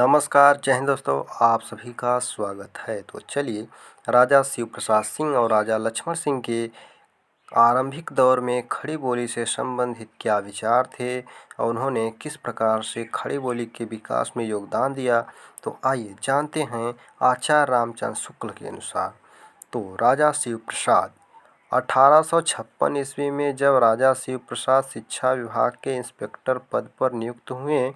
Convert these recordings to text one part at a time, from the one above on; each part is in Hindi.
नमस्कार, जय हिंद दोस्तों। आप सभी का स्वागत है। तो चलिए, राजा शिव प्रसाद सिंह और राजा लक्ष्मण सिंह के आरंभिक दौर में खड़ी बोली से संबंधित क्या विचार थे और उन्होंने किस प्रकार से खड़ी बोली के विकास में योगदान दिया, तो आइए जानते हैं आचार्य रामचंद्र शुक्ल के अनुसार। तो राजा शिव प्रसाद 1856 ईस्वी में जब राजा शिव प्रसाद शिक्षा विभाग के इंस्पेक्टर पद पर नियुक्त हुए,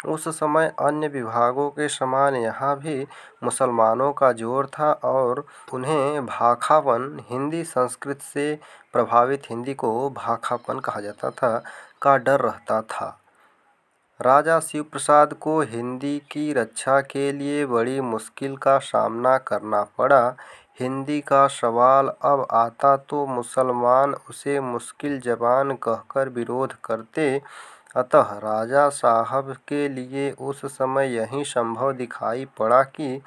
उस समय अन्य विभागों के समान यहाँ भी मुसलमानों का जोर था और उन्हें भाखापन, हिंदी संस्कृत से प्रभावित हिंदी को भाखापन कहा जाता था, का डर रहता था। राजा शिव प्रसाद को हिंदी की रक्षा के लिए बड़ी मुश्किल का सामना करना पड़ा। हिंदी का सवाल अब आता तो मुसलमान उसे मुश्किल ज़बान कहकर विरोध करते, अतः राजा साहब के लिए उस समय यही संभव दिखाई पड़ा कि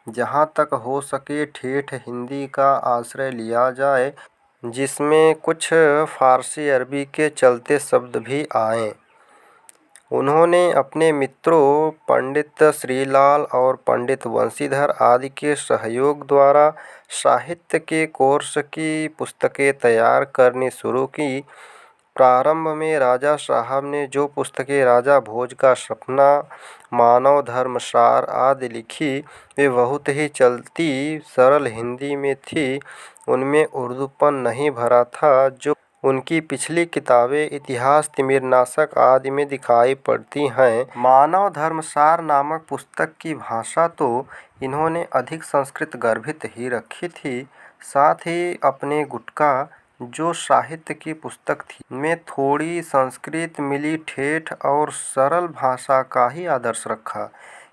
जहाँ तक हो सके ठेठ हिंदी का आश्रय लिया जाए, जिसमें कुछ फारसी अरबी के चलते शब्द भी आएँ। उन्होंने अपने मित्रों पंडित श्रीलाल और पंडित वंशीधर आदि के सहयोग द्वारा साहित्य के कोर्स की पुस्तकें तैयार करनी शुरू की। प्रारंभ में राजा साहब ने जो पुस्तकें राजा भोज का सपना, मानव धर्म सार आदि लिखी, वे बहुत ही चलती सरल हिंदी में थी। उनमें उर्दूपन नहीं भरा था जो उनकी पिछली किताबें इतिहास तिमिरनाशक आदि में दिखाई पड़ती हैं। मानव धर्म सार नामक पुस्तक की भाषा तो इन्होंने अधिक संस्कृत गर्भित ही रखी थी, साथ ही अपने गुटका जो साहित्य की पुस्तक थी में थोड़ी संस्कृत मिली ठेठ और सरल भाषा का ही आदर्श रखा।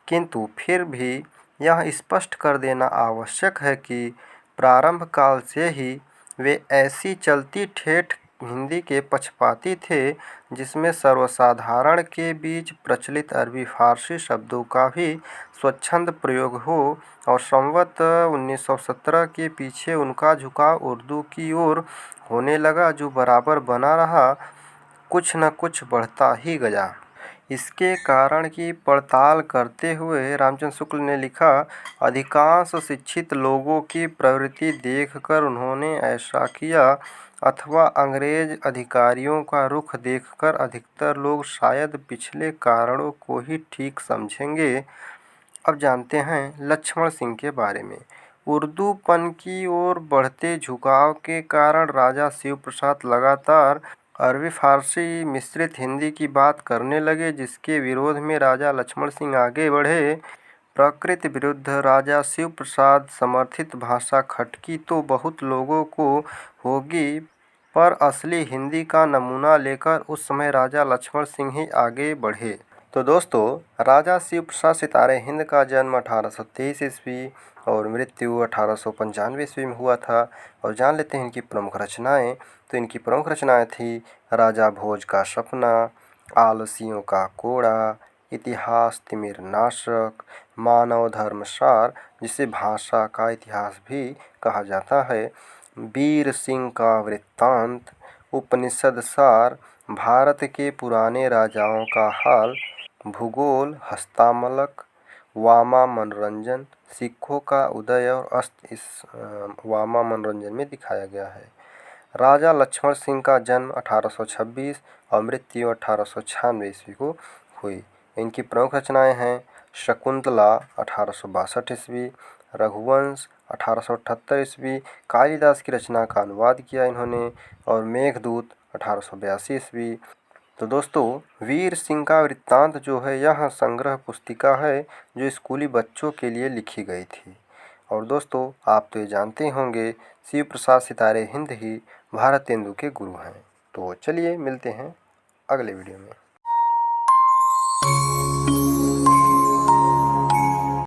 किंतु फिर भी यह स्पष्ट कर देना आवश्यक है कि प्रारंभ काल से ही वे ऐसी चलती ठेठ हिंदी के पक्षपाती थे जिसमें सर्वसाधारण के बीच प्रचलित अरबी फारसी शब्दों का भी स्वच्छंद प्रयोग हो, और संवत 1917 के पीछे उनका झुकाव उर्दू की ओर होने लगा, जो बराबर बना रहा, कुछ न कुछ बढ़ता ही गया। इसके कारण की पड़ताल करते हुए रामचंद्र शुक्ल ने लिखा, अधिकांश शिक्षित लोगों की प्रवृत्ति देखकर उन्होंने ऐसा किया, अथवा अंग्रेज अधिकारियों का रुख देखकर अधिकतर लोग शायद पिछले कारणों को ही ठीक समझेंगे। अब जानते हैं लक्ष्मण सिंह के बारे में। उर्दूपन की ओर बढ़ते झुकाव के कारण राजा शिव प्रसाद लगातार अरबी फारसी मिश्रित हिंदी की बात करने लगे, जिसके विरोध में राजा लक्ष्मण सिंह आगे बढ़े। प्रकृति विरुद्ध राजा शिव प्रसाद समर्थित भाषा खटकी तो बहुत लोगों को होगी, पर असली हिंदी का नमूना लेकर उस समय राजा लक्ष्मण सिंह ही आगे बढ़े। तो दोस्तों, राजा शिव प्रसाद सितारे हिंद का जन्म 1823 ईस्वी और मृत्यु 1895 ईस्वी में हुआ था। और जान लेते हैं इनकी प्रमुख रचनाएं। तो इनकी प्रमुख रचनाएं थी राजा भोज का सपना, आलसियों का कोड़ा, इतिहास तिमिरनाशक, मानव धर्म सार जिसे भाषा का इतिहास भी कहा जाता है, वीर सिंह का वृत्तांत, उपनिषद सार, भारत के पुराने राजाओं का हाल, भूगोल, हस्तामलक, वामा मनोरंजन, सिखों का उदय और अस्त इस वामा मनोरंजन में दिखाया गया है। राजा लक्ष्मण सिंह का जन्म 1826 और मृत्यु 1896 ईस्वी को हुई। इनकी प्रमुख रचनाएं हैं शकुंतला 1862 ईस्वी, रघुवंश 1878 ईस्वी, कालिदास की रचना का अनुवाद किया इन्होंने, और मेघदूत 1882 ईस्वी। तो दोस्तों, वीर सिंह का वृत्तांत जो है यह संग्रह पुस्तिका है जो स्कूली बच्चों के लिए लिखी गई थी। और दोस्तों, आप तो ये जानते होंगे शिव प्रसाद सितारे हिंद ही भारतेंदु के गुरु हैं। तो चलिए मिलते हैं अगले वीडियो में।